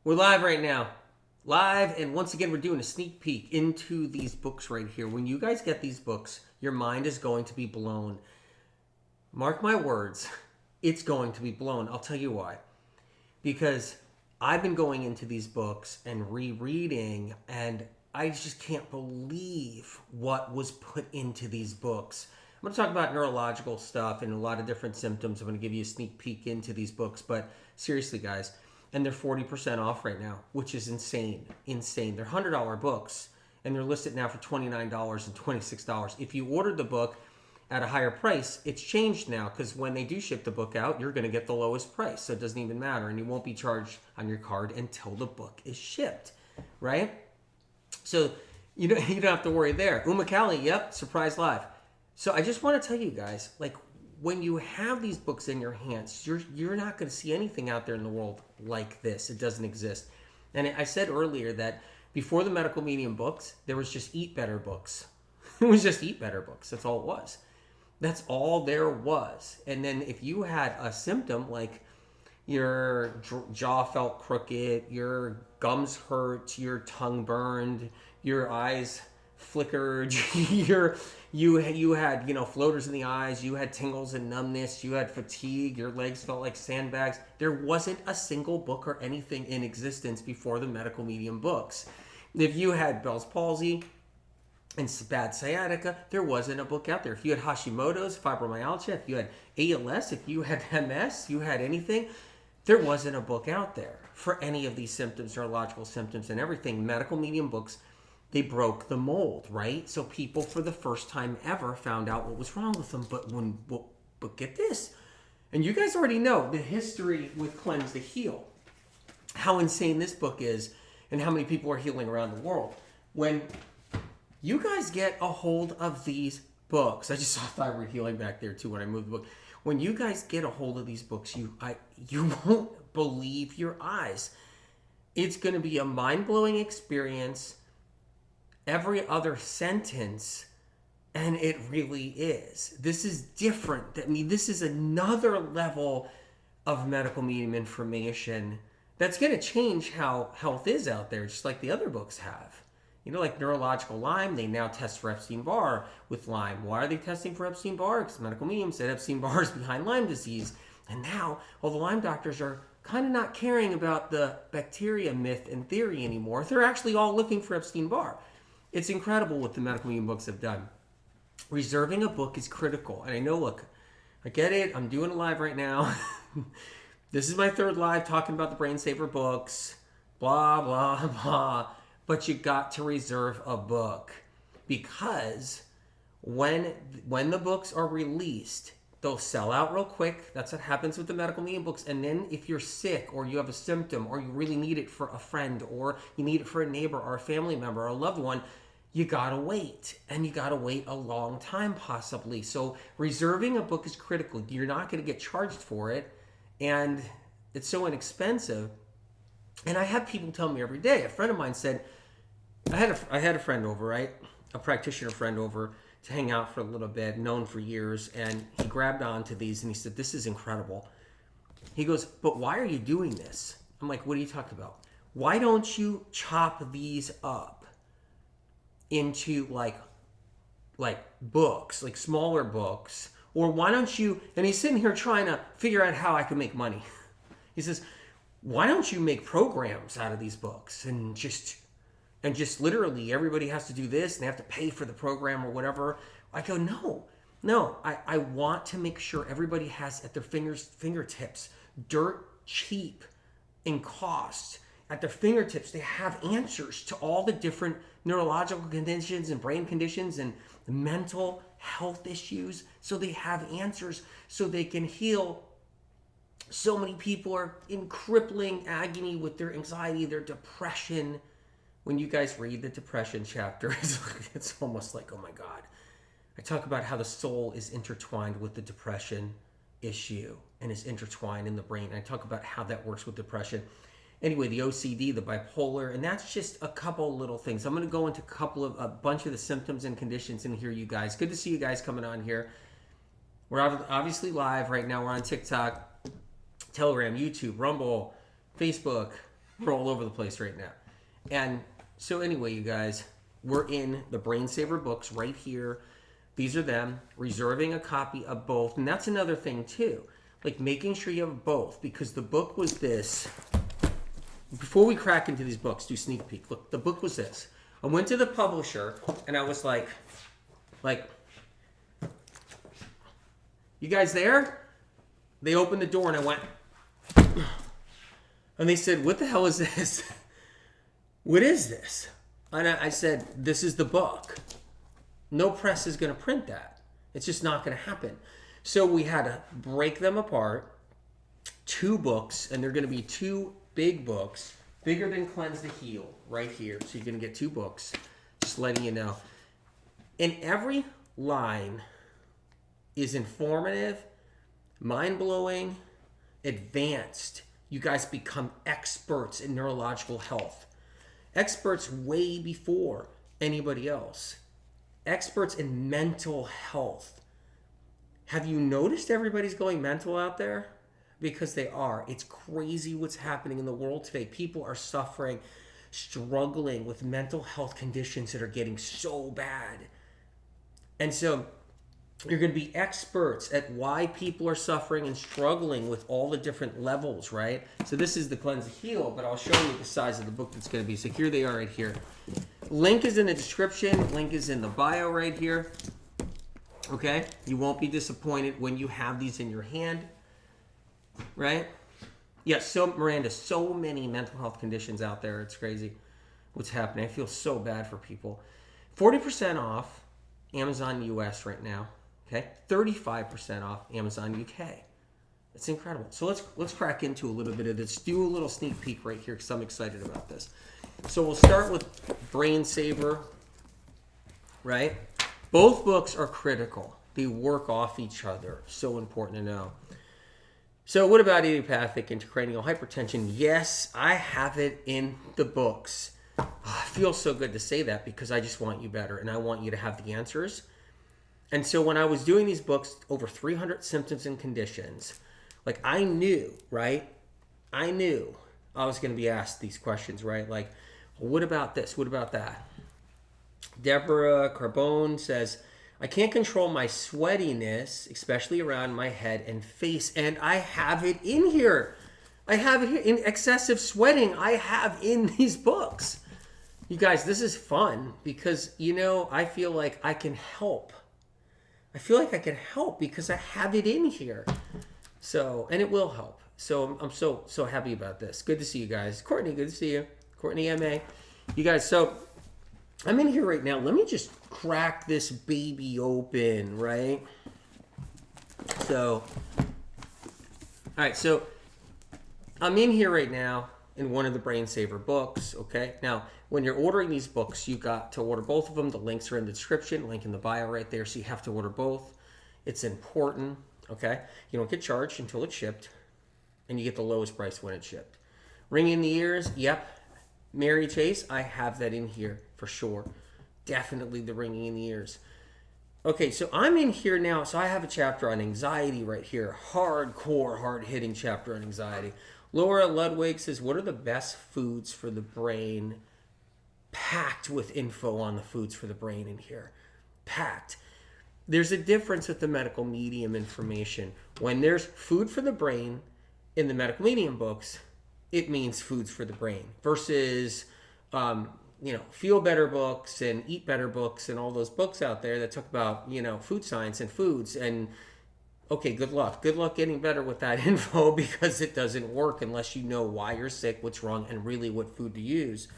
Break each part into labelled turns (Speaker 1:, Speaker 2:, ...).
Speaker 1: We're live right now. Live, and once again, we're doing a sneak peek into these books right here. When you guys get these books, your mind is going to be blown. Mark my words, it's going to be blown. I'll tell you why. Because I've been going into these books and rereading, and I just can't believe what was put into these books. I'm going to talk about neurological stuff and a lot of different symptoms. I'm going to give you a sneak peek into these books, but seriously, guys, and they're 40% off right now, which is insane. They're $100 books, and they're listed now for $29 and $26. If you ordered the book at a higher price, it's changed now, because when they do ship the book out, you're going to get the lowest price, so it doesn't even matter, and you won't be charged on your card until the book is shipped, right? So you don't have to worry there. Umakali, yep, surprise live. So I just want to tell you guys, like, when you have these books in your hands, you're not going to see anything out there in the world like this. It doesn't exist. And I said earlier that before the medical medium books, there was just Eat Better books. It was just Eat Better books. That's all it was. That's all there was. And then if you had a symptom like your jaw felt crooked, your gums hurt, your tongue burned, your eyes flickered, you had floaters in the eyes, you had tingles and numbness, you had fatigue, your legs felt like sandbags. There wasn't a single book or anything in existence before the medical medium books. If you had Bell's palsy and bad sciatica, there wasn't a book out there. If you had Hashimoto's, fibromyalgia, if you had ALS, if you had MS, you had anything, there wasn't a book out there for any of these symptoms, neurological symptoms and everything. Medical medium books, they broke the mold, right? So people for the first time ever found out what was wrong with them. But get this, and you guys already know the history with Cleanse to Heal, how insane this book is and how many people are healing around the world. When you guys get a hold of these books, I just saw thyroid healing back there too when I moved the book. When you guys get a hold of these books, you won't believe your eyes. It's going to be a mind-blowing experience. Every other sentence, and it really is. This is different. I mean, this is another level of medical medium information that's going to change how health is out there, just like the other books have. Like Neurological Lyme, they now test for Epstein-Barr with Lyme. Why are they testing for Epstein-Barr? Because medical medium said Epstein-Barr is behind Lyme disease. And now all the Lyme doctors are kind of not caring about the bacteria myth and theory anymore. They're actually all looking for Epstein-Barr. It's incredible what the medical medium books have done. Reserving a book is critical. And I know, look, I get it. I'm doing a live right now. This is my third live talking about the Brain Saver books. Blah, blah, blah. But you got to reserve a book. Because when the books are released, they'll sell out real quick. That's what happens with the medical medium books. And then if you're sick or you have a symptom or you really need it for a friend or you need it for a neighbor or a family member or a loved one, you gotta wait. And you gotta wait a long time possibly. So reserving a book is critical. You're not gonna get charged for it. And it's so inexpensive. And I have people tell me every day. A friend of mine said, I had a friend over, right? A practitioner friend over to hang out for a little bit, known for years, and he grabbed onto these and he said, this is incredible. He goes, but why are you doing this? I'm like, what are you talking about? Why don't you chop these up into like books, like smaller books? Or why don't you, and he's sitting here trying to figure out how I can make money. He says, why don't you make programs out of these books and just literally everybody has to do this and they have to pay for the program or whatever. I go, no, I want to make sure everybody has at their fingertips, dirt cheap in cost. At their fingertips, they have answers to all the different neurological conditions and brain conditions and mental health issues. So they have answers so they can heal. So many people are in crippling agony with their anxiety, their depression. When you guys read the depression chapter, it's almost like, oh my God. I talk about how the soul is intertwined with the depression issue and is intertwined in the brain. I talk about how that works with depression. Anyway, the OCD, the bipolar, and that's just a couple little things. I'm going to go into a bunch of the symptoms and conditions in here, you guys. Good to see you guys coming on here. We're obviously live right now. We're on TikTok, Telegram, YouTube, Rumble, Facebook, We're all over the place right now. And so anyway, you guys, we're in the Brain Saver books right here. These are them, reserving a copy of both. And that's another thing too. Like making sure you have both, because the book was this. Before we crack into these books, do sneak peek. Look, the book was this. I went to the publisher and I was like, you guys there? They opened the door and I went, and they said, what the hell is this? What is this? And I said, this is the book. No press is going to print that. It's just not going to happen. So we had to break them apart. 2 books, and they're going to be 2 big books, bigger than Cleanse to Heal, right here. So you're going to get 2 books, just letting you know. And every line is informative, mind-blowing, advanced. You guys become experts in neurological health. Experts way before anybody else. Experts in mental health. Have you noticed everybody's going mental out there? Because they are. It's crazy what's happening in the world today. People are suffering, struggling with mental health conditions that are getting so bad. And so you're going to be experts at why people are suffering and struggling with all the different levels, right? So this is the Cleanse and Heal, but I'll show you the size of the book that's going to be. So here they are right here. Link is in the description. Link is in the bio right here. Okay? You won't be disappointed when you have these in your hand, right? Yeah, so Miranda, so many mental health conditions out there. It's crazy what's happening. I feel so bad for people. 40% off Amazon US right now. Okay, 35% off Amazon UK. It's incredible. So let's crack into a little bit of this. Do a little sneak peek right here because I'm excited about this. So we'll start with Brain Saver, right? Both books are critical. They work off each other. So important to know. So what about idiopathic intracranial hypertension? Yes, I have it in the books. Oh, it feels so good to say that because I just want you better and I want you to have the answers. And so when I was doing these books, over 300 symptoms and conditions, like I knew, right? I knew I was going to be asked these questions, right? Like, well, what about this? What about that? Deborah Carbone says, I can't control my sweatiness, especially around my head and face. And I have it in here. I have it here in excessive sweating. I have in these books. You guys, this is fun because, you know, I feel like I can help. I feel like I can help because I have it in here. So, and it will help. So I'm so happy about this. Good to see you guys. Courtney, good to see you. Courtney MA. You guys, so I'm in here right now. Let me just crack this baby open, right? So, all right, so I'm in here right now in one of the Brain Saver books, okay? Now, when you're ordering these books, you got to order both of them. The links are in the description, link in the bio right there, so you have to order both. It's important, okay? You don't get charged until it's shipped, and you get the lowest price when it's shipped. Ring in the ears, yep. Mary Chase, I have that in here for sure. Definitely the ringing in the ears. Okay, so I'm in here now, so I have a chapter on anxiety right here. Hardcore, hard-hitting chapter on anxiety. Laura Ludwig says, what are the best foods for the brain? Packed with info on the foods for the brain in here. Packed. There's a difference with the medical medium information. When there's food for the brain in the medical medium books, it means foods for the brain. Versus, Feel Better books and Eat Better books and all those books out there that talk about, food science and foods. And okay, good luck. Good luck getting better with that info because it doesn't work unless you know why you're sick, what's wrong, and really what food to use.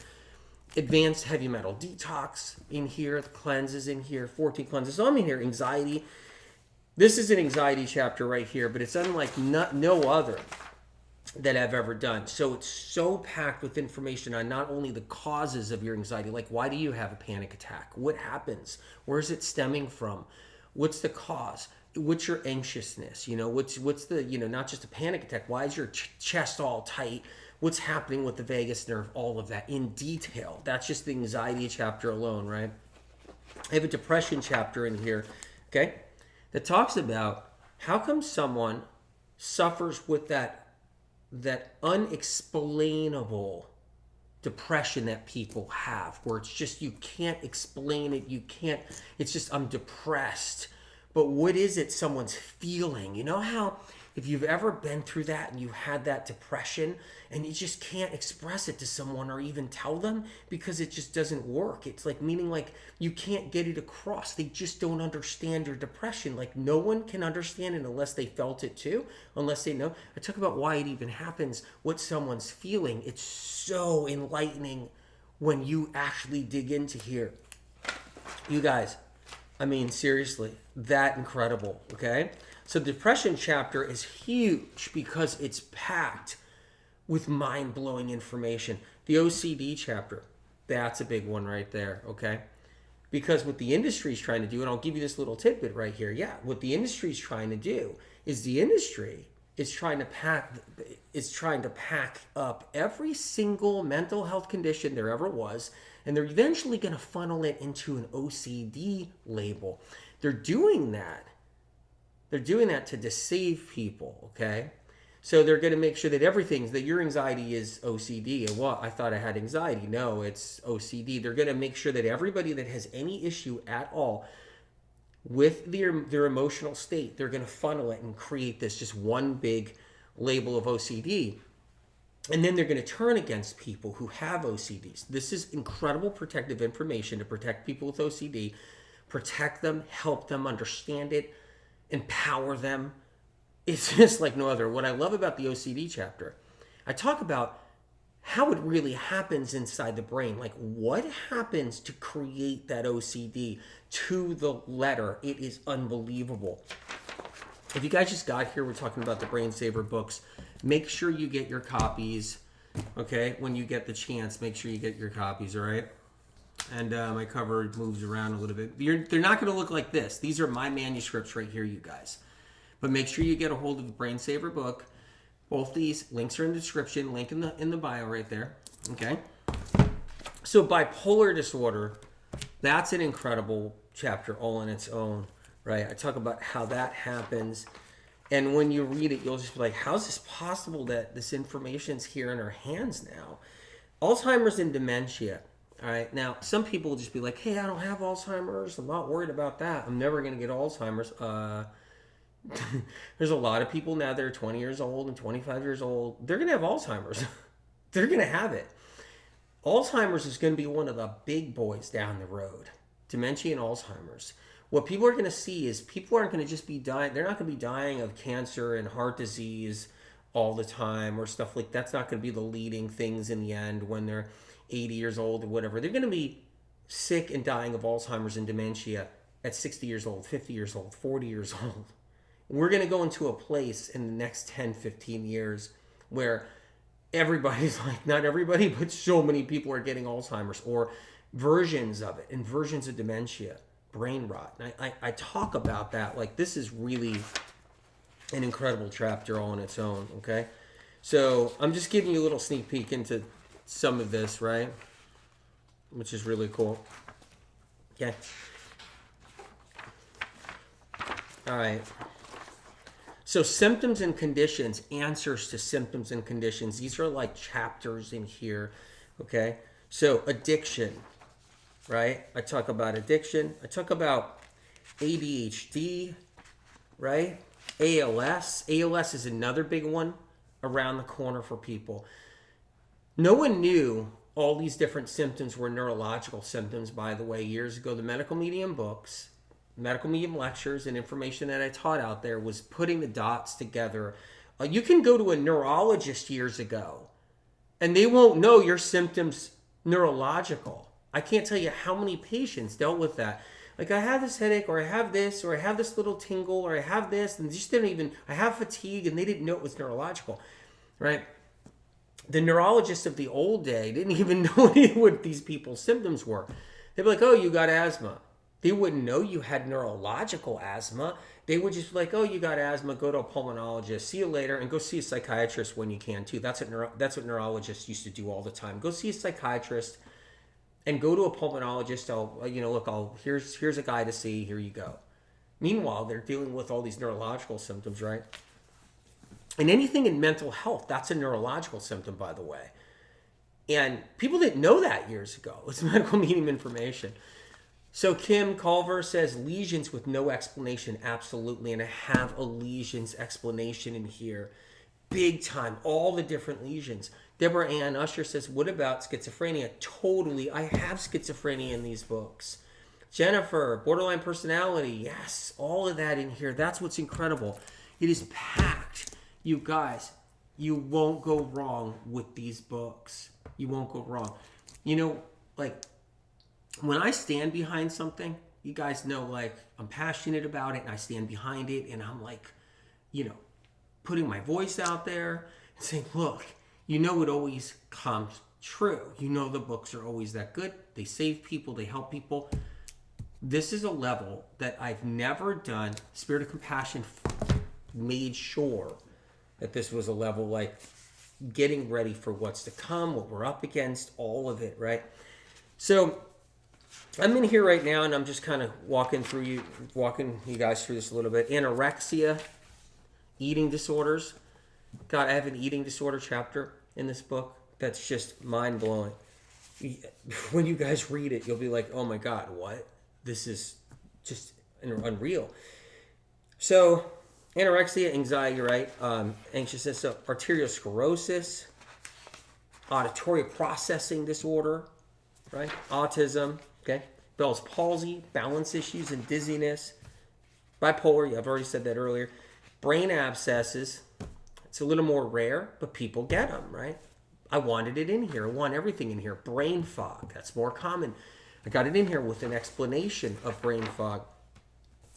Speaker 1: Advanced heavy metal detox in here. The cleanses in here. 14 cleanses. So I'm in here. Anxiety. This is an anxiety chapter right here, but it's unlike no other that I've ever done. So it's so packed with information on not only the causes of your anxiety, like why do you have a panic attack? What happens? Where is it stemming from? What's the cause? What's your anxiousness? What's the, not just a panic attack. Why is your chest all tight? What's happening with the vagus nerve? All of that in detail. That's just the anxiety chapter alone, right? I have a depression chapter in here, okay, that talks about how come someone suffers with that unexplainable depression that people have, where it's just, you can't explain it. It's just, I'm depressed. But what is it someone's feeling? You know how if you've ever been through that and you had that depression and you just can't express it to someone or even tell them because it just doesn't work. It's like, meaning like you can't get it across. They just don't understand your depression. Like no one can understand it unless they felt it too, unless they know. I talk about why it even happens, what someone's feeling. It's so enlightening when you actually dig into here. You guys, I mean, seriously, that incredible, okay? So the depression chapter is huge because it's packed with mind-blowing information. The OCD chapter, that's a big one right there, okay? Because what the industry is trying to do, and I'll give you this little tidbit right here, what the industry is trying to do is the industry is trying to pack up every single mental health condition there ever was, and they're eventually going to funnel it into an OCD label. They're doing that. They're doing that to deceive people, okay? So they're going to make sure that that your anxiety is OCD. And what? I thought I had anxiety. No, it's OCD. They're going to make sure that everybody that has any issue at all with their emotional state, they're going to funnel it and create this just one big label of OCD. And then they're going to turn against people who have OCDs. This is incredible protective information to protect people with OCD, protect them, help them understand it, empower them. It's just like no other. What I love about the OCD chapter, I talk about how it really happens inside the brain. Like what happens to create that OCD to the letter. It is unbelievable. If you guys just got here, we're talking about the Brain Saver books. Make sure you get your copies, okay? When you get the chance, make sure you get your copies, all right? And my cover moves around a little bit. They're not going to look like this. These are my manuscripts right here, you guys. But make sure you get a hold of the Brain Saver book. Both these links are in the description. Link in the bio right there, okay? So bipolar disorder, that's an incredible chapter all on its own, right? I talk about how that happens. And when you read it, you'll just be like, how's this possible that this information's here in our hands now? Alzheimer's and dementia. All right. Now, some people will just be like, hey, I don't have Alzheimer's. I'm not worried about that. I'm never going to get Alzheimer's. There's a lot of people now that are 20 years old and 25 years old. They're going to have Alzheimer's. They're going to have it. Alzheimer's is going to be one of the big boys down the road. Dementia and Alzheimer's. What people are going to see is people aren't going to just be dying. They're not going to be dying of cancer and heart disease all the time or stuff like that's not going to be the leading things in the end when they're 80 years old or whatever. They're going to be sick and dying of Alzheimer's and dementia at 60 years old, 50 years old, 40 years old. We're going to go into a place in the next 10, 15 years where everybody's like, not everybody, but so many people are getting Alzheimer's or versions of it and versions of dementia, brain rot. And I talk about that. Like this is really an incredible chapter all on its own, okay? So I'm just giving you a little sneak peek into some of this, right? Which is really cool. Okay. All right. So symptoms and conditions, answers to symptoms and conditions. These are like chapters in here, okay? So addiction, right? I talk about addiction. I talk about ADHD, right? ALS. ALS is another big one around the corner for people. No one knew all these different symptoms were neurological symptoms, by the way, years ago. The medical medium books, medical medium lectures, and information that I taught out there was putting the dots together. You can go to a neurologist years ago, and they won't know your symptoms neurological. I can't tell you how many patients dealt with that. Like, I have this headache, or I have this little tingle, or I have this, and just didn't even, I have fatigue, and they didn't know it was neurological, right? The neurologists of the old day didn't even know what these people's symptoms were. They'd be like, oh, you got asthma. They wouldn't know you had neurological asthma. They would just be like, oh, you got asthma, go to a pulmonologist, see you later, and go see a psychiatrist when you can too. That's what neurologists used to do all the time. Go see a psychiatrist and go to a pulmonologist. Here's a guy to see, here you go. Meanwhile, they're dealing with all these neurological symptoms, right? And anything in mental health, that's a neurological symptom, by the way. And people didn't know that years ago. It's medical medium information. So Kim Culver says lesions with no explanation, absolutely. And I have a lesions explanation in here. Big time, all the different lesions. Deborah Ann Usher says, what about schizophrenia? Totally, I have schizophrenia in these books. Jennifer, borderline personality, yes, all of that in here. That's what's incredible. It is packed. You guys, you won't go wrong with these books. You won't go wrong. You know, like, when I stand behind something, you guys know, like, I'm passionate about it and I stand behind it and I'm like, you know, putting my voice out there and saying, look, you know, it always comes true. You know, the books are always that good. They save people, they help people. This is a level that I've never done. Spirit of Compassion made sure that this was a level, like, getting ready for what's to come, what we're up against, all of it, right? So I'm in here right now and I'm just kind of walking you guys through this a little bit. Anorexia, eating disorders. God, I have an eating disorder chapter in this book that's just mind-blowing. When you guys read it, you'll be like, oh my God, what? This is just unreal. So, anorexia, anxiety, right? Anxiousness, so arteriosclerosis, auditory processing disorder, right? Autism, okay? Bell's palsy, balance issues and dizziness, bipolar, I've already said that earlier. Brain abscesses, it's a little more rare, but people get them, right? I wanted it in here. I want everything in here. Brain fog, that's more common. I got it in here with an explanation of brain fog,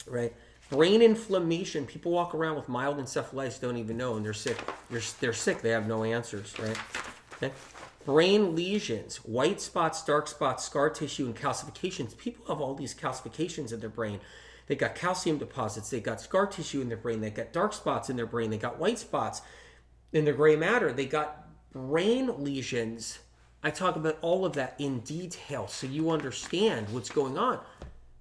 Speaker 1: right? Brain inflammation. People walk around with mild encephalitis, don't even know, and they're sick. They're sick. They have no answers, right? Okay. Brain lesions, white spots, dark spots, scar tissue, and calcifications. People have all these calcifications in their brain. They got calcium deposits. They got scar tissue in their brain. They got dark spots in their brain. They got white spots in their gray matter. They got brain lesions. I talk about all of that in detail so you understand what's going on,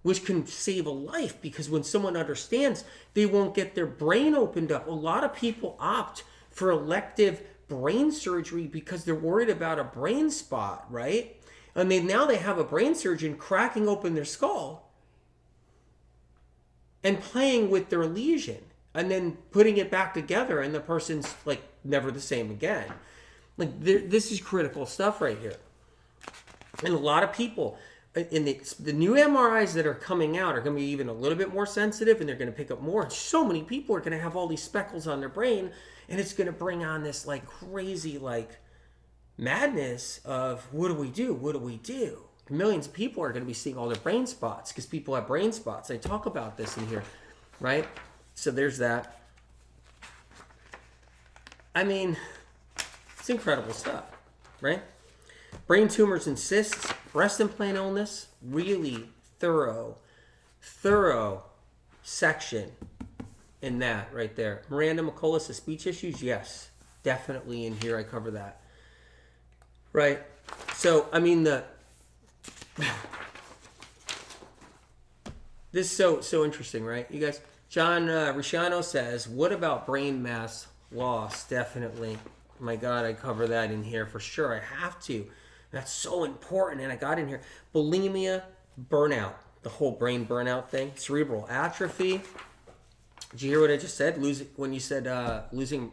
Speaker 1: which can save a life, because when someone understands, they won't get their brain opened up. A lot of people opt for elective brain surgery because they're worried about a brain spot, right? And now they have a brain surgeon cracking open their skull and playing with their lesion and then putting it back together, and the person's like never the same again. Like, this is critical stuff right here. And a lot of people, in the new MRIs that are coming out are going to be even a little bit more sensitive, and they're going to pick up more. And so many people are going to have all these speckles on their brain, and it's going to bring on this like crazy like madness of what do we do? What do we do? Millions of people are going to be seeing all their brain spots because people have brain spots. I talk about this in here, right? So there's that. I mean, it's incredible stuff, right? Brain tumors and cysts, breast implant illness, really thorough section in that right there. Miranda McCullough, speech issues, yes, definitely in here. I cover that, right? So, I mean, this is so interesting, right? You guys, John Ricciano says, what about brain mass loss? Definitely. My God, I cover that in here for sure. I have to. That's so important. And I got in here. Bulimia, burnout. The whole brain burnout thing. Cerebral atrophy. Did you hear what I just said? When you said losing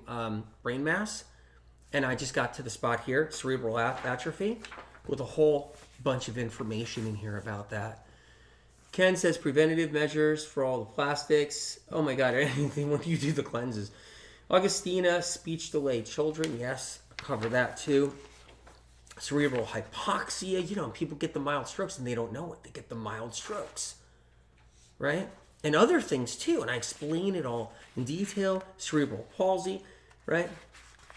Speaker 1: brain mass? And I just got to the spot here. Cerebral atrophy. With a whole bunch of information in here about that. Ken says preventative measures for all the plastics. Oh my God, anything when you do the cleanses. Augustina, speech delayed children. Yes, cover that too. Cerebral hypoxia. You know, people get the mild strokes and they don't know it. They get the mild strokes, right? And other things too. And I explain it all in detail. Cerebral palsy, right?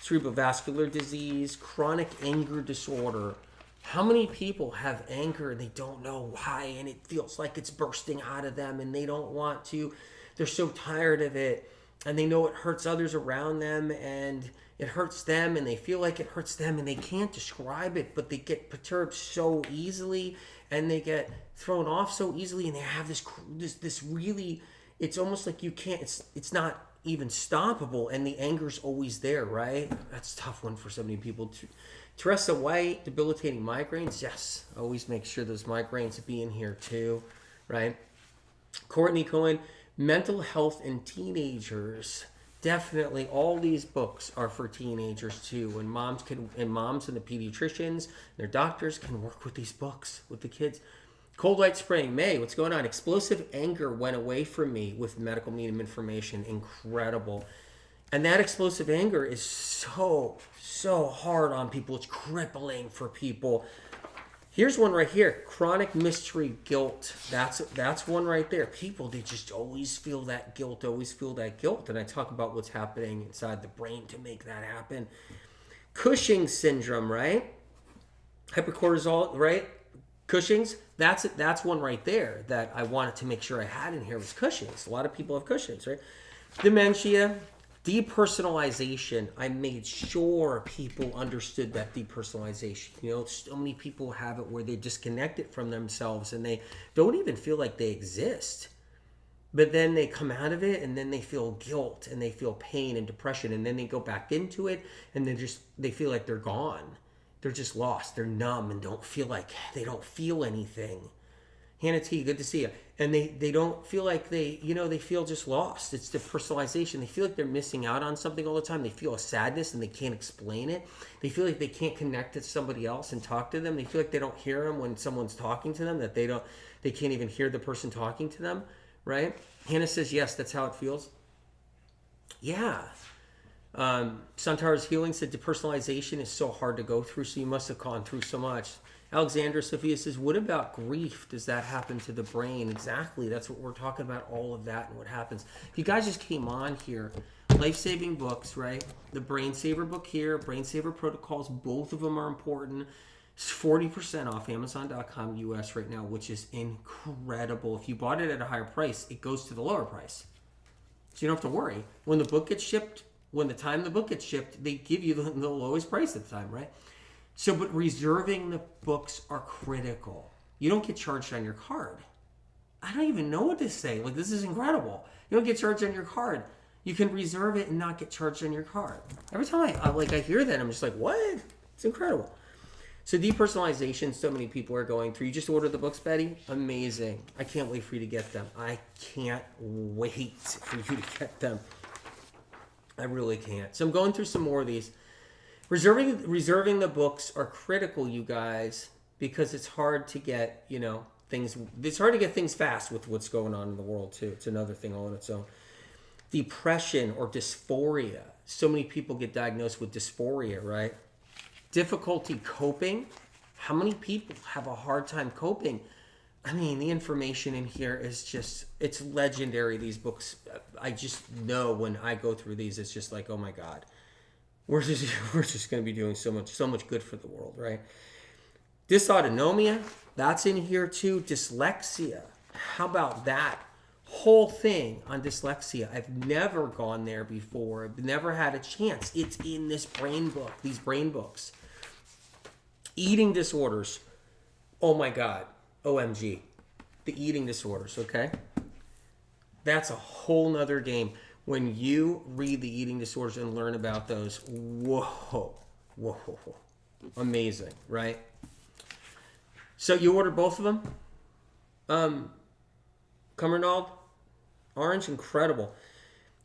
Speaker 1: Cerebrovascular disease, chronic anger disorder. How many people have anger and they don't know why, and it feels like it's bursting out of them and they don't want to. They're so tired of it. And they know it hurts others around them, and it hurts them, and they feel like it hurts them, and they can't describe it, but they get perturbed so easily, and they get thrown off so easily, and they have this really, it's almost like you can't, it's not even stoppable, and the anger's always there, right? That's a tough one for so many people Teresa White, debilitating migraines. Yes, always make sure those migraines be in here too, right? Courtney Cohen, mental health in teenagers. Definitely, all these books are for teenagers too, and moms and the pediatricians, their doctors can work with these books with the kids. Cold White Spring, May, what's going on? Explosive anger went away from me with medical medium information. Incredible. And that explosive anger is so hard on people. It's crippling for people. Here's one right here. Chronic mystery guilt. That's one right there. People, they just always feel that guilt, And I talk about what's happening inside the brain to make that happen. Cushing's syndrome, right? Hypercortisol, right? Cushing's. That's one right there that I wanted to make sure I had in here was Cushing's. A lot of people have Cushing's, right? Dementia. Depersonalization. I made sure people understood that depersonalization. So many people have it where they disconnect it from themselves and they don't even feel like they exist. But then they come out of it and then they feel guilt and they feel pain and depression and then they go back into it and they feel like they're gone. They're just lost. They're numb and don't feel anything. Hannah T, good to see you. And they don't feel like they feel just lost. It's depersonalization. They feel like they're missing out on something all the time. They feel a sadness and they can't explain it. They feel like they can't connect to somebody else and talk to them. They feel like they don't hear them when someone's talking to them, that they can't even hear the person talking to them, right? Hannah says, yes, that's how it feels. Yeah. Santar's Healing said depersonalization is so hard to go through, so you must have gone through so much. Alexandra Sophia says, what about grief? Does that happen to the brain? Exactly. That's what we're talking about, all of that and what happens. If you guys just came on here, life-saving books, right? The Brain Saver book here, Brain Saver Protocols, both of them are important. It's 40% off Amazon.com US right now, which is incredible. If you bought it at a higher price, it goes to the lower price. So you don't have to worry. When the book gets shipped, when the time the book gets shipped, they give you the lowest price at the time, right? So, but reserving the books are critical. You don't get charged on your card. I don't even know what to say. Like, this is incredible. You don't get charged on your card. You can reserve it and not get charged on your card. Every time I hear that, I'm just like, what? It's incredible. So depersonalization, so many people are going through. You just ordered the books, Betty? Amazing. I can't wait for you to get them. I can't wait for you to get them. I really can't. So I'm going through some more of these. Reserving the books are critical, you guys, because it's hard to get, things. It's hard to get things fast with what's going on in the world too. It's another thing all on its own. Depression or dysphoria. So many people get diagnosed with dysphoria, right? Difficulty coping. How many people have a hard time coping? I mean, the information in here is just, it's legendary, these books. I just know when I go through these, it's just like, oh my God. We're just going to be doing so much good for the world, right? Dysautonomia, that's in here too. Dyslexia, how about that? Whole thing on dyslexia. I've never gone there before. I've never had a chance. It's in this brain book, these brain books. Eating disorders. Oh my God. OMG. The eating disorders, okay? That's a whole nother game. When you read the eating disorders and learn about those, whoa. Amazing, right? So you ordered both of them? Cumbernauld, orange, incredible.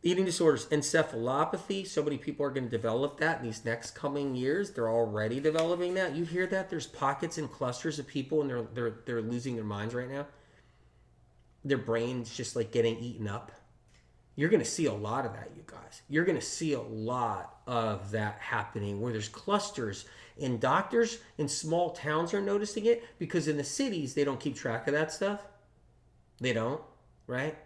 Speaker 1: Eating disorders, encephalopathy. So many people are going to develop that in these next coming years. They're already developing that. You hear that? There's pockets and clusters of people, and they're losing their minds right now. Their brains just like getting eaten up. You're going to see a lot of that, you guys. You're going to see a lot of that happening where there's clusters, and doctors in small towns are noticing it because in the cities, they don't keep track of that stuff. They don't, right?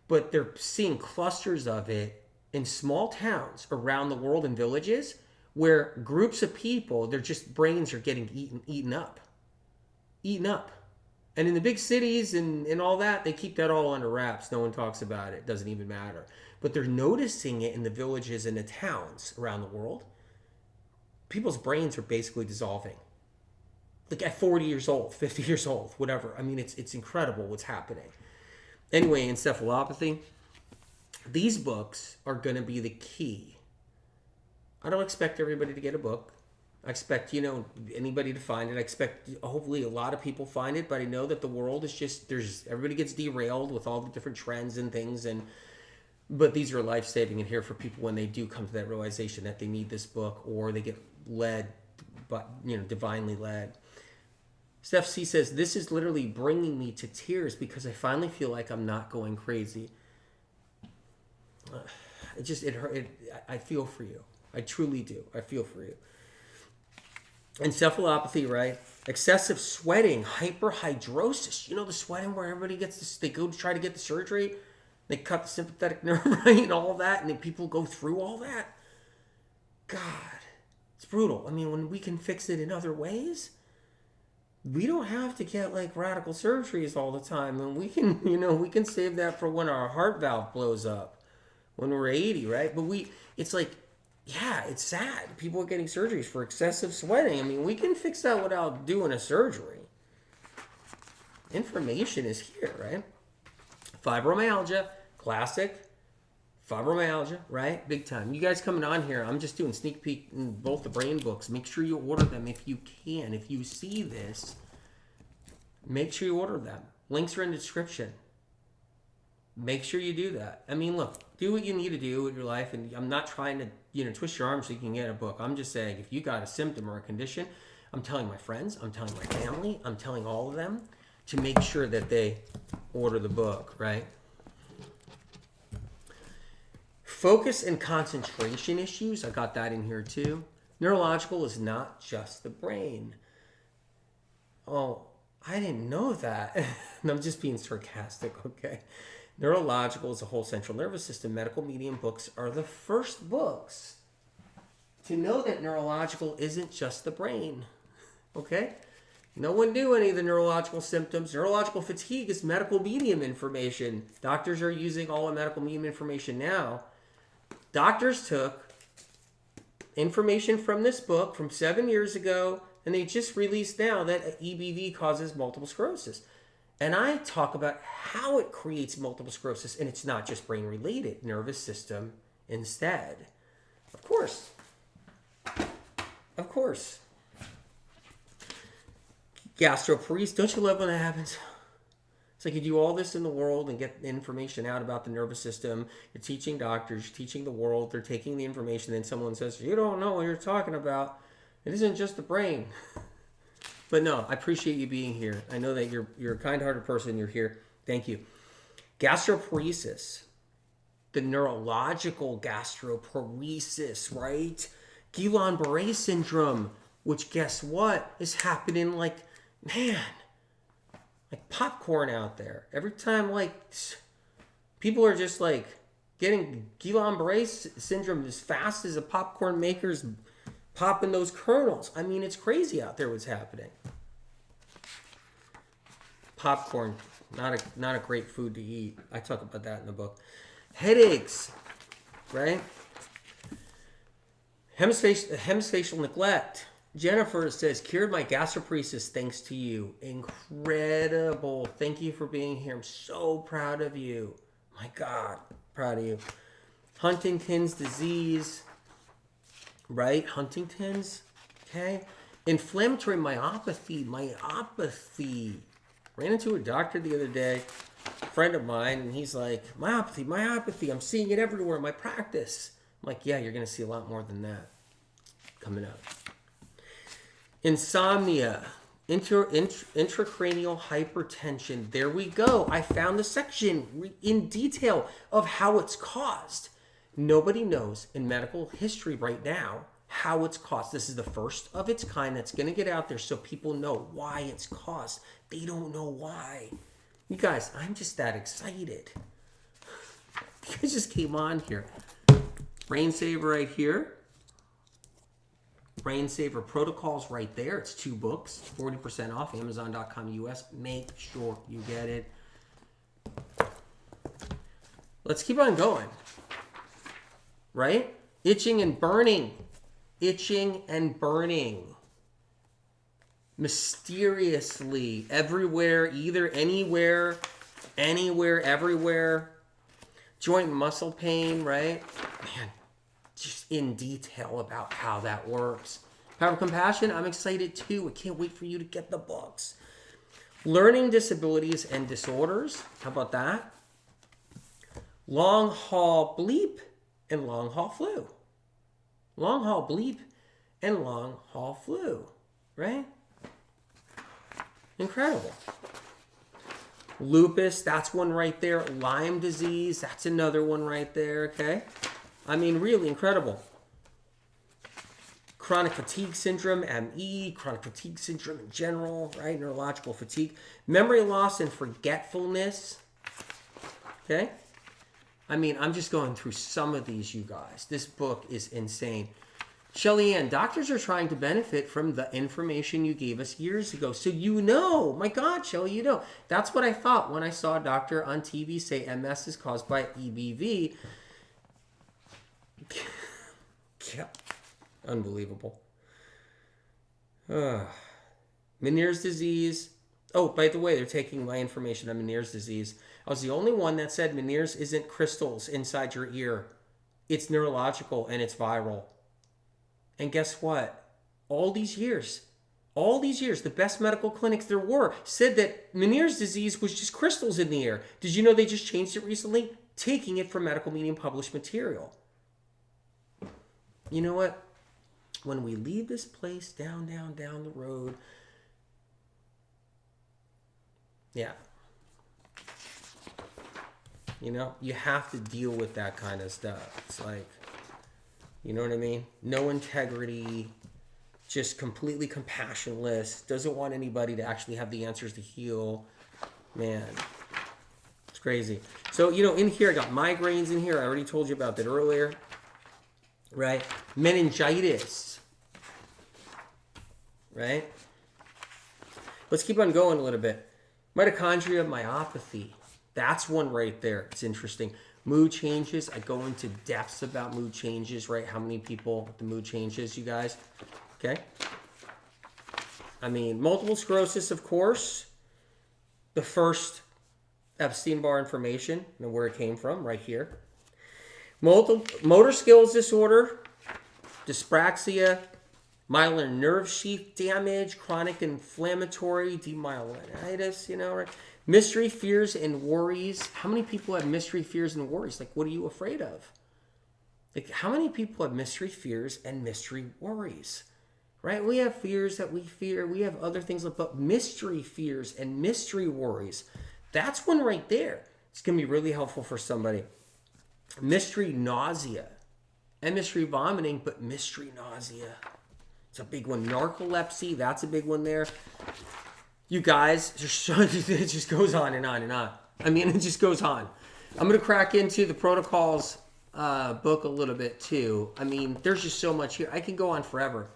Speaker 1: But they're seeing clusters of it in small towns around the world, in villages, where groups of people, their just brains are getting eaten up. And in the big cities and all that, they keep that all under wraps. No one talks about it. It doesn't even matter. But they're noticing it in the villages and the towns around the world. People's brains are basically dissolving. Like at 40 years old, 50 years old, whatever. I mean, it's incredible what's happening. Anyway, encephalopathy. These books are going to be the key. I don't expect everybody to get a book. I expect, anybody to find it. I expect hopefully a lot of people find it, but I know that the world is just, everybody gets derailed with all the different trends and things, but these are life-saving and here for people when they do come to that realization that they need this book or they get led, but divinely led. Steph C says, this is literally bringing me to tears because I finally feel like I'm not going crazy. I feel for you. I truly do. I feel for you. Encephalopathy, right? Excessive sweating, hyperhidrosis. The sweating where everybody gets this, they go to try to get the surgery, they cut the sympathetic nerve, right, and all that, and then people go through all that. God, it's brutal. I mean, when we can fix it in other ways, we don't have to get like radical surgeries all the time, and we can, we can save that for when our heart valve blows up, when we're 80, right? But it's like, yeah, it's sad. People are getting surgeries for excessive sweating. I mean, we can fix that without doing a surgery. Information is here, right? Fibromyalgia, classic. Fibromyalgia, right? Big time. You guys coming on here, I'm just doing sneak peek in both the brain books. Make sure you order them if you can. If you see this, make sure you order them. Links are in the description. Make sure you do that. I mean, look, do what you need to do with your life. And I'm not trying to, twist your arm so you can get a book. I'm just saying, if you got a symptom or a condition, I'm telling my friends, I'm telling my family, I'm telling all of them to make sure that they order the book, right? Focus and concentration issues. I got that in here too. Neurological is not just the brain. Oh, I didn't know that. And I'm just being sarcastic, okay? Neurological is the whole central nervous system. Medical medium books are the first books to know that neurological isn't just the brain, okay? No one knew any of the neurological symptoms. Neurological fatigue is medical medium information. Doctors are using all the medical medium information now. Doctors took information from this book from 7 years ago, and they just released now that EBV causes multiple sclerosis. And I talk about how it creates multiple sclerosis, and it's not just brain-related, nervous system instead. Of course. Of course. Gastroparesis, don't you love when that happens? It's like you do all this in the world and get information out about the nervous system. You're teaching doctors, you're teaching the world, they're taking the information, then someone says, you don't know what you're talking about. It isn't just the brain. But no, I appreciate you being here. I know that you're a kind-hearted person. You're here. Thank you. Gastroparesis, the neurological gastroparesis, right? Guillain-Barré syndrome, which guess what is happening like popcorn out there. Every time people are just getting Guillain-Barré syndrome as fast as a popcorn maker's popping those kernels. I mean, it's crazy out there what's happening. Popcorn, not a great food to eat. I talk about that in the book. Headaches, right? Hemifacial neglect. Jennifer says, cured my gastroparesis thanks to you. Incredible. Thank you for being here. I'm so proud of you. My God, proud of you. Huntington's disease. Right? Huntington's. Okay. Inflammatory myopathy. Ran into a doctor the other day, a friend of mine, and he's like, myopathy. I'm seeing it everywhere in my practice. I'm like, yeah, you're going to see a lot more than that coming up. Insomnia. Intracranial hypertension. There we go. I found the section in detail of how it's caused. Nobody knows in medical history right now how it's caused. This is the first of its kind that's going to get out there so people know why it's caused. They don't know why. You guys, I'm just that excited. You guys just came on here. Brain Saver right here. Brain Saver Protocols right there. It's 2 books. 40% off. Amazon.com US. Make sure you get it. Let's keep on going. Right? Itching and burning. Itching and burning. Mysteriously. Everywhere. Either anywhere. Anywhere. Everywhere. Joint muscle pain, right? Man, just in detail about how that works. Power of Compassion, I'm excited too. I can't wait for you to get the books. Learning Disabilities and Disorders, how about that? Long Haul Bleep and Long Haul Flu. Long Haul Bleep and Long Haul Flu, right? Incredible. Lupus, that's one right there. Lyme disease, that's another one right there, okay? I mean, really incredible. Chronic fatigue syndrome, ME, chronic fatigue syndrome in general, right? Neurological fatigue. Memory loss and forgetfulness, okay? I mean, I'm just going through some of these, you guys. This book is insane. Shelly Ann, doctors are trying to benefit from the information you gave us years ago. So you know, my God, Shelly, you know. That's what I thought when I saw a doctor on TV say MS is caused by EBV. Yeah, unbelievable. Meniere's disease. Oh, by the way, they're taking my information on Meniere's disease. I was the only one that said Meniere's isn't crystals inside your ear. It's neurological and it's viral. And guess what? All these years, the best medical clinics there were said that Meniere's disease was just crystals in the air. Did you know they just changed it recently? Taking it from medical medium published material. You know what? When we leave this place down the road, yeah. You know, you have to deal with that kind of stuff. It's like, you know what I mean? No integrity, just completely compassionless, doesn't want anybody to actually have the answers to heal. Man, it's crazy. So, you know, in here, I got migraines in here. I already told you about that earlier, right? Meningitis, right? Let's keep on going a little bit. Mitochondria myopathy. That's one right there. It's interesting. Mood changes. I go into depths about mood changes, right? How many people with the mood changes, you guys? Okay. I mean, multiple sclerosis, of course. The first Epstein Barr information, and where it came from, right here. Motor skills disorder, dyspraxia, myelin nerve sheath damage, chronic inflammatory demyelinitis, you know, right? Mystery, fears, and worries. How many people have mystery, fears, and worries? Like, what are you afraid of? Like, how many people have mystery, fears, and mystery worries? Right? We have fears that we fear. We have other things, but mystery, fears, and mystery worries. That's one right there. It's going to be really helpful for somebody. Mystery nausea. And mystery vomiting, but mystery nausea. It's a big one. Narcolepsy, that's a big one there. You guys, it just goes on and on and on. I mean, it just goes on. I'm going to crack into the protocols book a little bit too. I mean, there's just so much here. I can go on forever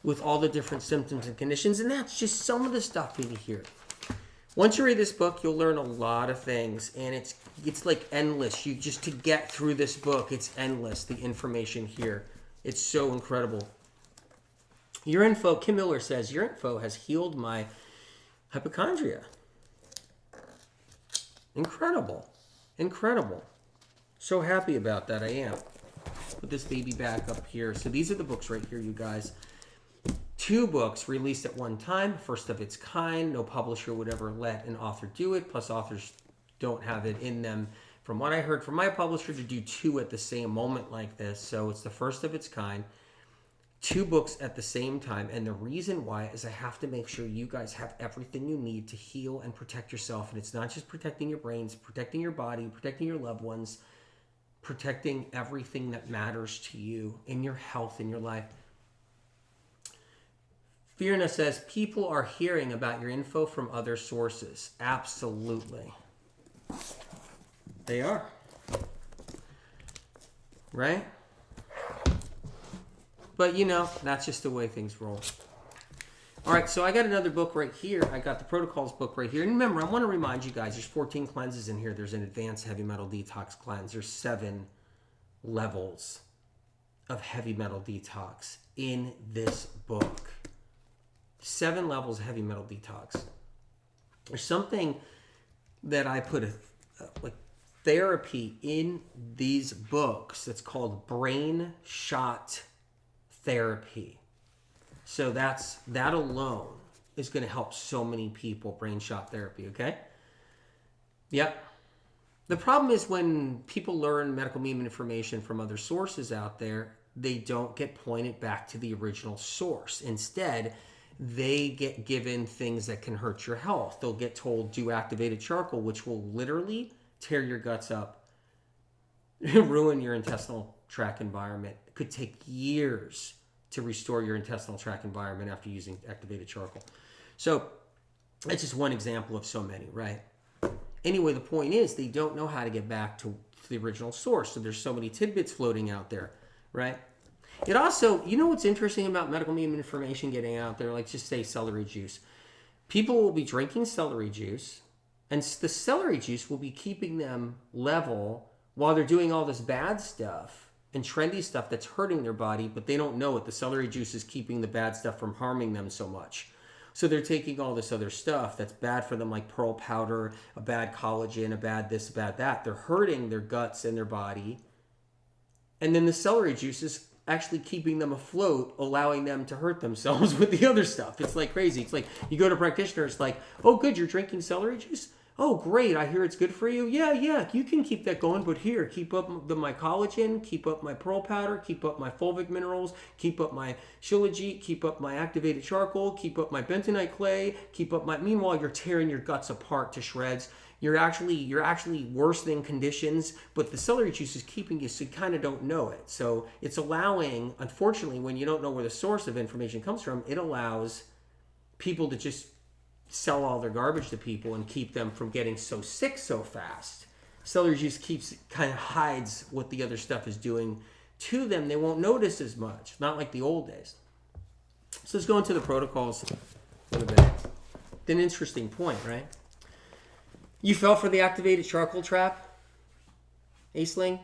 Speaker 1: with all the different symptoms and conditions, and that's just some of the stuff in here. Once you read this book, you'll learn a lot of things, and it's like endless. You just, to get through this book, it's endless, the information here. It's so incredible. Your info, Kim Miller says, your info has healed my hypochondria. Incredible. Incredible. So happy about that, I am. Put this baby back up here. So these are the books right here, you guys. 2 books released at one time, first of its kind. No publisher would ever let an author do it. Plus, authors don't have it in them, from what I heard from my publisher, to do 2 at the same moment like this. So it's the first of its kind. 2 books at the same time. And the reason why is I have to make sure you guys have everything you need to heal and protect yourself. And it's not just protecting your brains, protecting your body, protecting your loved ones, protecting everything that matters to you in your health, in your life. Fiona says, people are hearing about your info from other sources. Absolutely. They are. Right? But, you know, that's just the way things roll. All right, so I got another book right here. I got the Protocols book right here. And remember, I want to remind you guys, there's 14 cleanses in here. There's an advanced heavy metal detox cleanse. There's 7 levels of heavy metal detox in this book. 7 levels of heavy metal detox. There's something that I put like therapy in these books that's called brain shot therapy. So that alone is going to help so many people, brain shot therapy, okay? Yep. The problem is when people learn medical meme information from other sources out there, they don't get pointed back to the original source. Instead, they get given things that can hurt your health. They'll get told, do activated charcoal, which will literally tear your guts up, ruin your intestinal tract environment. It could take years to restore your intestinal tract environment after using activated charcoal. So that's just one example of so many, right? Anyway, the point is they don't know how to get back to the original source. So there's so many tidbits floating out there, right? It also, you know what's interesting about medical meme information getting out there? Like just say celery juice. People will be drinking celery juice, and the celery juice will be keeping them level while they're doing all this bad stuff and trendy stuff that's hurting their body, but they don't know it. The celery juice is keeping the bad stuff from harming them so much. So they're taking all this other stuff that's bad for them, like pearl powder, a bad collagen, a bad this, a bad that. They're hurting their guts and their body. And then the celery juice is actually keeping them afloat, allowing them to hurt themselves with the other stuff. It's like crazy. It's like you go to a practitioner, it's like, oh, good, you're drinking celery juice? Oh, great, I hear it's good for you. Yeah, you can keep that going, but here, keep up my collagen, keep up my pearl powder, keep up my fulvic minerals, keep up my shilajit, keep up my activated charcoal, keep up my bentonite clay, keep up my... Meanwhile, you're tearing your guts apart to shreds. You're actually worsening conditions, but the celery juice is keeping you, so you kind of don't know it. So it's allowing, unfortunately, when you don't know where the source of information comes from, it allows people to just sell all their garbage to people and keep them from getting so sick so fast. Celery juice kind of hides what the other stuff is doing to them. They won't notice as much, not like the old days. So let's go into the protocols a little bit. An interesting point, right? You fell for the activated charcoal trap, Aceling?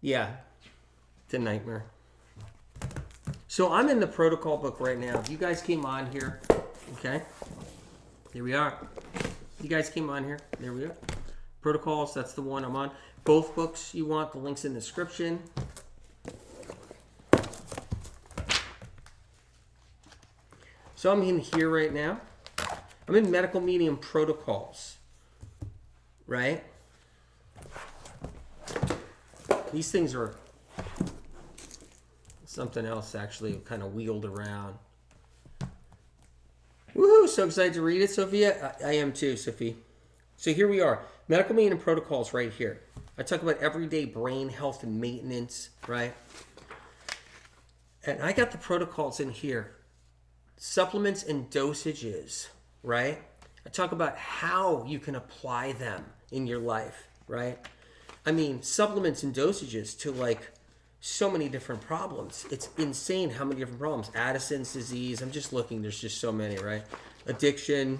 Speaker 1: Yeah, it's a nightmare. So I'm in the protocol book right now. If you guys came on here, okay? Here we are. You guys came on here. There we are. Protocols, that's the one I'm on. Both books you want, the link's in the description. So I'm in here right now. I'm in medical medium protocols, right? These things are something else actually kind of wheeled around. Woohoo! So excited to read it, Sophia. I am too, Sophie. So here we are. Medical medium protocols right here. I talk about everyday brain health and maintenance, right? And I got the protocols in here. Supplements and dosages, right? I talk about how you can apply them in your life, right? I mean, supplements and dosages to like so many different problems. It's insane how many different problems. Addison's disease. I'm just looking. There's just so many, right? Addiction,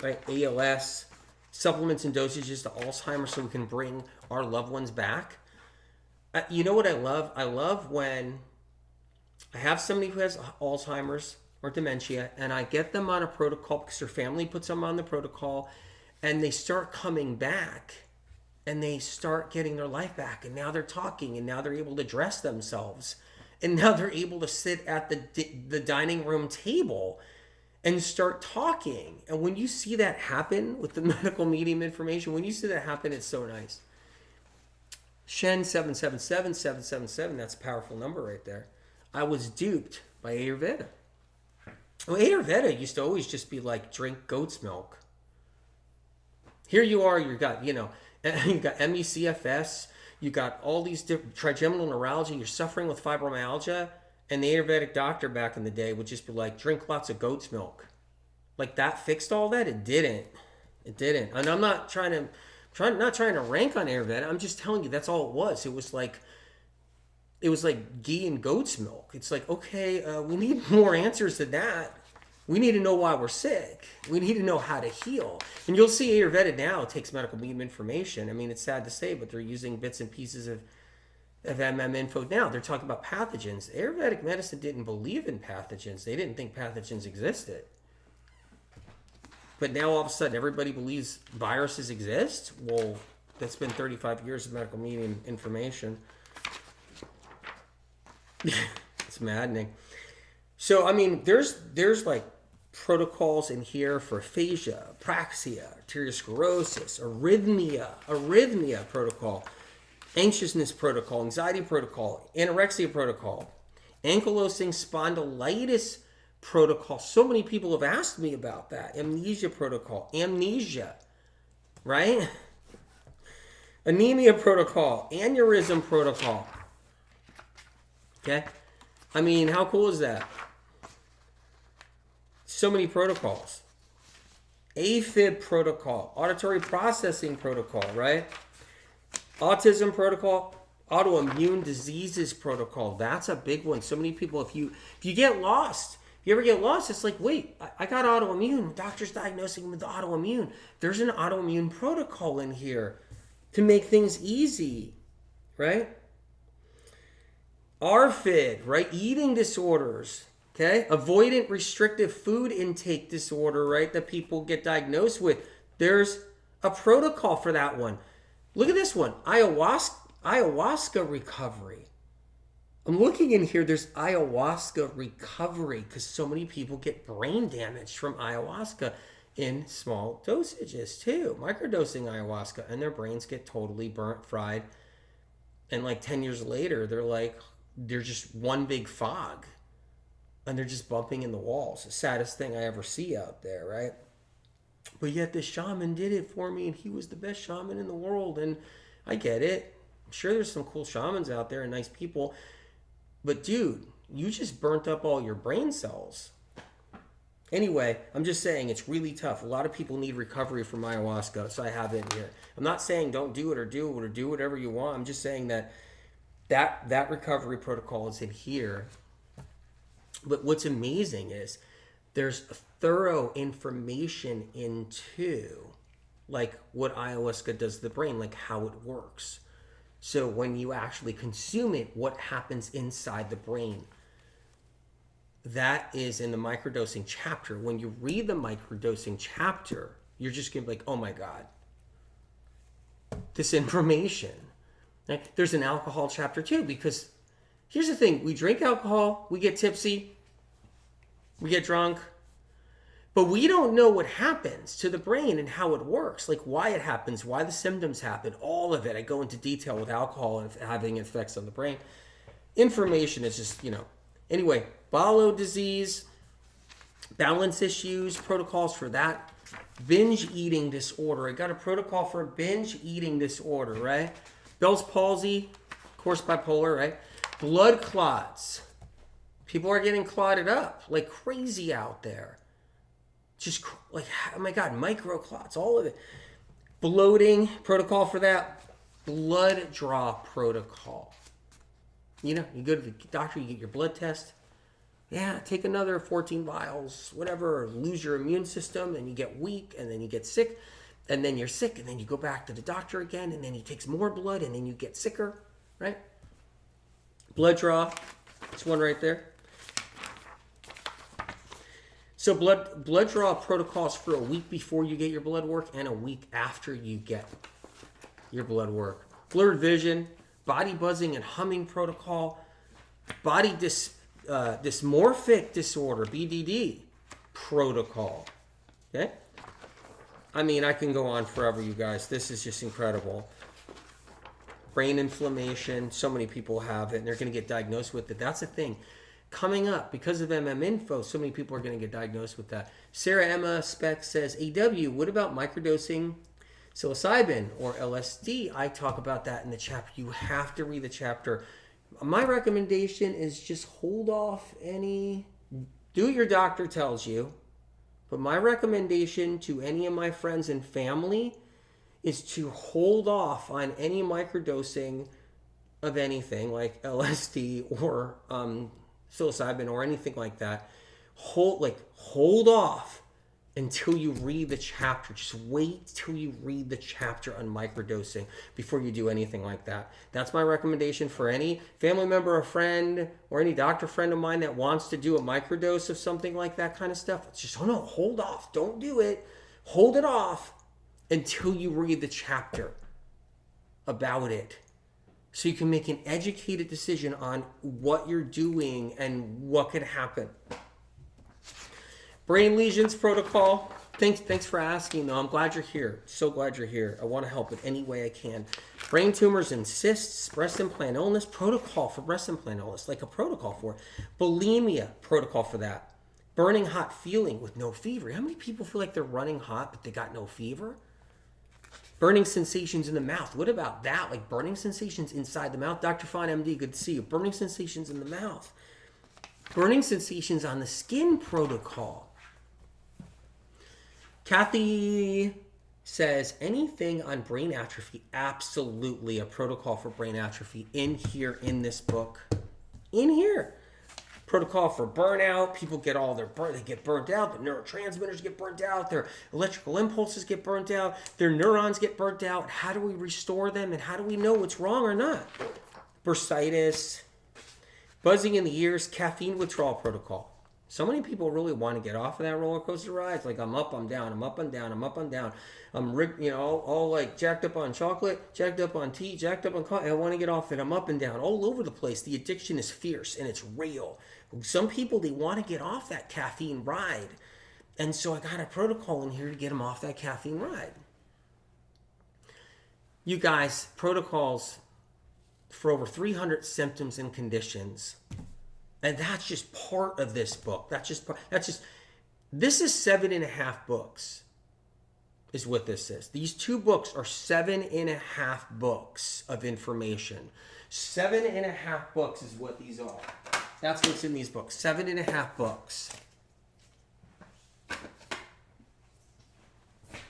Speaker 1: right? ALS. Supplements and dosages to Alzheimer so we can bring our loved ones back. You know what I love? I love when I have somebody who has Alzheimer's or dementia and I get them on a protocol because their family puts them on the protocol and they start coming back. And they start getting their life back. And now they're talking. And now they're able to dress themselves. And now they're able to sit at the dining room table and start talking. And when you see that happen with the medical medium information, when you see that happen, it's so nice. Shen 777, that's a powerful number right there. I was duped by Ayurveda. Well, Ayurveda used to always just be like, drink goat's milk. Here you are, you got ME/CFS, you got all these different trigeminal neuralgia, you're suffering with fibromyalgia, and the Ayurvedic doctor back in the day would just be like, drink lots of goat's milk. Like that fixed all that? It didn't. And I'm not trying to rank on Ayurveda. I'm just telling you that's all it was. It was like ghee and goat's milk. It's like, okay, we need more answers than that. We need to know why we're sick. We need to know how to heal. And you'll see Ayurveda now takes medical medium information. I mean, it's sad to say, but they're using bits and pieces of info now. They're talking about pathogens. Ayurvedic medicine didn't believe in pathogens. They didn't think pathogens existed. But now all of a sudden everybody believes viruses exist? Well, that's been 35 years of medical medium information. It's maddening. So, I mean, there's like protocols in here for aphasia, apraxia, arteriosclerosis, arrhythmia protocol, anxiousness protocol, anxiety protocol, anorexia protocol, ankylosing spondylitis protocol. So many people have asked me about that. Amnesia protocol, amnesia, right? Anemia protocol, aneurysm protocol. Okay? I mean, how cool is that? So many protocols. AFib protocol, auditory processing protocol, right? Autism protocol, autoimmune diseases protocol. That's a big one. So many people, if you get lost, if you ever get lost, it's like, wait, I got autoimmune. Doctor's diagnosing me with autoimmune. There's an autoimmune protocol in here to make things easy, right? ARFID, right? Eating disorders, okay? Avoidant restrictive food intake disorder, right? That people get diagnosed with. There's a protocol for that one. Look at this one, ayahuasca recovery. I'm looking in here, there's ayahuasca recovery because so many people get brain damage from ayahuasca in small dosages too. Microdosing ayahuasca, and their brains get totally burnt, fried. And like 10 years later, they're just one big fog. And they're just bumping in the walls. The saddest thing I ever see out there, right? But yet this shaman did it for me, and he was the best shaman in the world. And I get it. I'm sure there's some cool shamans out there and nice people. But dude, you just burnt up all your brain cells. Anyway, I'm just saying it's really tough. A lot of people need recovery from ayahuasca, so I have it in here. I'm not saying don't do it or do whatever you want. I'm just saying that recovery protocol is in here. But what's amazing is there's thorough information into like what ayahuasca does to the brain, like how it works. So when you actually consume it, what happens inside the brain? That is in the microdosing chapter. When you read the microdosing chapter, you're just going to be like, oh my God, this information. Like, there's an alcohol chapter too, because here's the thing. We drink alcohol, we get tipsy, we get drunk, but we don't know what happens to the brain and how it works, like why it happens, why the symptoms happen, all of it. I go into detail with alcohol and having effects on the brain. Information is just, Anyway, Balo disease, balance issues, protocols for that. Binge eating disorder. I got a protocol for binge eating disorder, right? Bell's palsy, of course bipolar, right? Blood clots. People are getting clotted up like crazy out there. Just like, oh my God, micro clots, all of it. Bloating, protocol for that. Blood draw protocol. You go to the doctor, you get your blood test. Yeah, take another 14 vials, whatever, lose your immune system, and you get weak, and then you get sick, and then you're sick, and then you go back to the doctor again, and then he takes more blood, and then you get sicker, right? Blood draw, this one right there. So blood draw protocols for a week before you get your blood work and a week after you get your blood work. Blurred vision, body buzzing and humming protocol, body dysmorphic disorder, BDD protocol. Okay? I mean, I can go on forever, you guys. This is just incredible. Brain inflammation, so many people have it, and they're going to get diagnosed with it. That's the thing. Coming up, because of Info, so many people are going to get diagnosed with that. Sarah Emma Speck says, AW, what about microdosing psilocybin or LSD? I talk about that in the chapter. You have to read the chapter. My recommendation is just hold off do what your doctor tells you. But my recommendation to any of my friends and family is to hold off on any microdosing of anything like LSD or psilocybin or anything like that. Hold off until you read the chapter. Just wait till you read the chapter on microdosing before you do anything like that. That's my recommendation for any family member or friend or any doctor friend of mine that wants to do a microdose of something like that kind of stuff. It's just, hold off. Don't do it. Hold it off until you read the chapter about it. so you can make an educated decision on what you're doing and what could happen. Brain lesions protocol. Thanks for asking, though. I'm glad you're here. So glad you're here. I want to help in any way I can. Brain tumors and cysts, breast implant illness, protocol for breast implant illness, like a protocol for it. Bulimia, protocol for that. Burning hot feeling with no fever. How many people feel like they're running hot, but they got no fever? Burning sensations in the mouth. What about that? Like burning sensations inside the mouth. Dr. Fine, MD, good to see you. Burning sensations in the mouth. Burning sensations on the skin protocol. Kathy says, anything on brain atrophy? Absolutely. A protocol for brain atrophy in here in this book. In here. Protocol for burnout. People get they get burnt out. The neurotransmitters get burnt out. Their electrical impulses get burnt out. Their neurons get burnt out. How do we restore them? And how do we know what's wrong or not? Bursitis. Buzzing in the ears. Caffeine withdrawal protocol. So many people really want to get off of that roller coaster ride. It's like I'm up, I'm down, I'm up, I'm down, I'm up, I'm down. I'm all like jacked up on chocolate, jacked up on tea, jacked up on coffee. I want to get off it. I'm up and down, all over the place. The addiction is fierce and it's real. Some people, they want to get off that caffeine ride. And so I got a protocol in here to get them off that caffeine ride. You guys, protocols for over 300 symptoms and conditions. And that's just part of this book. This is 7.5 books, is what this is. These 2 books are 7.5 books of information. 7.5 books is what these are. That's what's in these books. 7.5 books.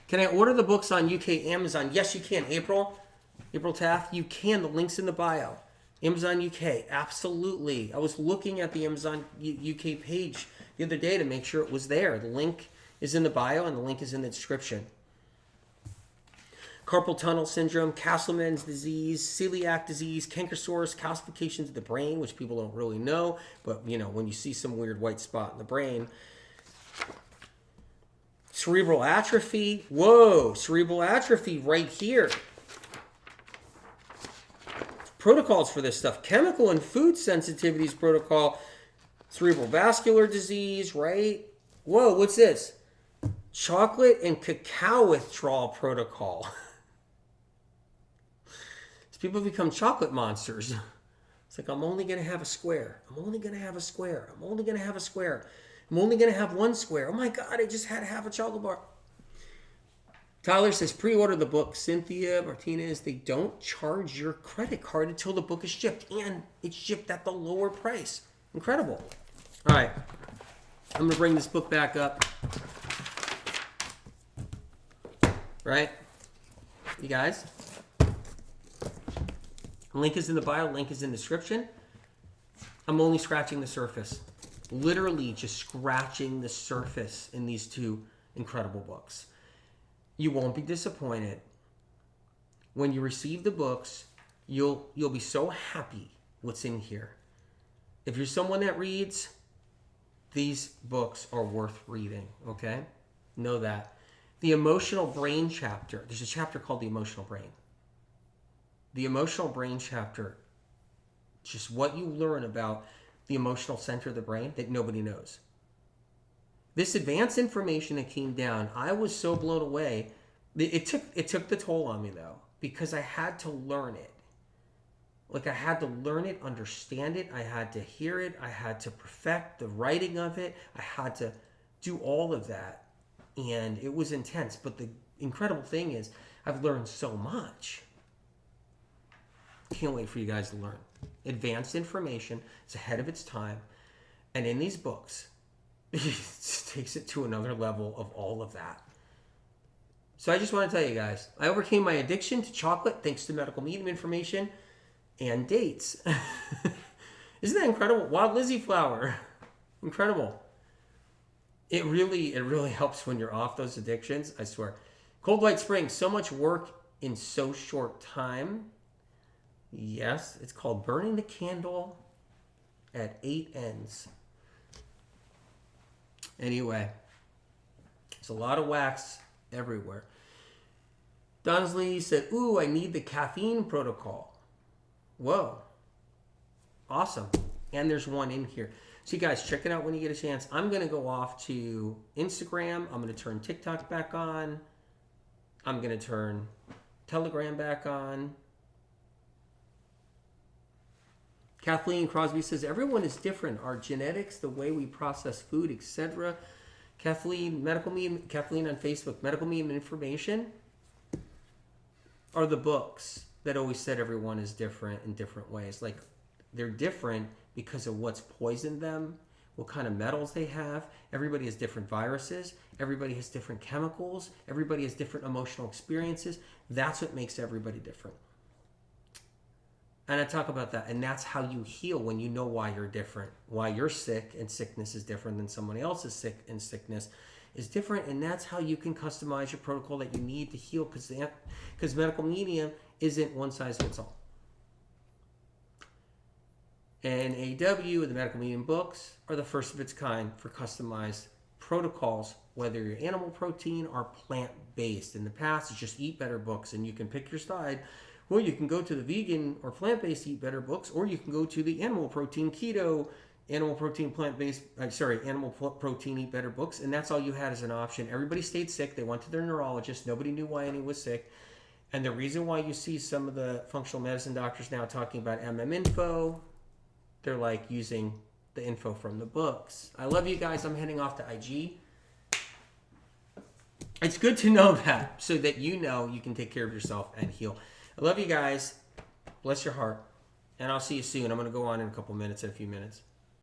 Speaker 1: Can I order the books on UK Amazon? Yes, you can. April Taft, you can. The link's in the bio. Amazon UK, absolutely. I was looking at the Amazon UK page the other day to make sure it was there. The link is in the bio and the link is in the description. Carpal tunnel syndrome, Castleman's disease, celiac disease, cankerous calcifications of the brain, which people don't really know, but when you see some weird white spot in the brain. Cerebral atrophy, whoa, cerebral atrophy right here. Protocols for this stuff. Chemical and food sensitivities protocol. Cerebral vascular disease, right? Whoa, what's this? Chocolate and cacao withdrawal protocol. As people become chocolate monsters. It's like, I'm only going to have a square. I'm only going to have a square. I'm only going to have a square. I'm only going to have one square. Oh my God, I just had half a chocolate bar. Tyler says, pre-order the book. Cynthia Martinez, they don't charge your credit card until the book is shipped. And it's shipped at the lower price. Incredible. All right. I'm going to bring this book back up. Right? You guys? Link is in the bio. Link is in the description. I'm only scratching the surface. Literally just scratching the surface in these 2 incredible books. You won't be disappointed. When you receive the books, you'll be so happy what's in here. If you're someone that reads, these books are worth reading, okay? Know that. The emotional brain chapter. There's a chapter called the emotional brain. The emotional brain chapter, just what you learn about the emotional center of the brain that nobody knows. This advanced information that came down, I was so blown away. It took the toll on me, though, because I had to learn it. Like, I had to learn it, understand it. I had to hear it. I had to perfect the writing of it. I had to do all of that. And it was intense. But the incredible thing is, I've learned so much. Can't wait for you guys to learn. Advanced information. It's ahead of its time. And in these books, it takes it to another level of all of that. So I just want to tell you guys, I overcame my addiction to chocolate thanks to medical medium information and dates. Isn't that incredible? Wild Lizzie flower. Incredible. It really helps when you're off those addictions, I swear. Cold White Spring, so much work in so short time. Yes, it's called Burning the Candle at 8 Ends. Anyway, there's a lot of wax everywhere. Donsley said, ooh, I need the caffeine protocol. Whoa. Awesome. And there's one in here. So you guys, check it out when you get a chance. I'm going to go off to Instagram. I'm going to turn TikTok back on. I'm going to turn Telegram back on. Kathleen Crosby says, everyone is different. Our genetics, the way we process food, etc. Kathleen, Kathleen on Facebook, Medical Meme Information are the books that always said everyone is different in different ways. Like, they're different because of what's poisoned them, what kind of metals they have. Everybody has different viruses. Everybody has different chemicals. Everybody has different emotional experiences. That's what makes everybody different. And I talk about that. And that's how you heal, when you know why you're different, why you're sick and sickness is different than someone else's sick and sickness is different. And that's how you can customize your protocol that you need to heal, because medical medium isn't one size fits all. NAW, the medical medium books, are the first of its kind for customized protocols, whether you're animal protein or plant-based. In the past, it's just Eat Better books, and you can pick your side. Well, you can go to the vegan or plant-based Eat Better books, or you can go to the animal protein keto, animal protein protein Eat Better books, and that's all you had as an option. Everybody stayed sick. They went to their neurologist. Nobody knew why anyone was sick. And the reason why you see some of the functional medicine doctors now talking about info, they're like using the info from the books. I love you guys. I'm heading off to IG. It's good to know that, so that you know you can take care of yourself and heal. I love you guys. Bless your heart. And I'll see you soon. I'm going to go on in a couple minutes, in a few minutes.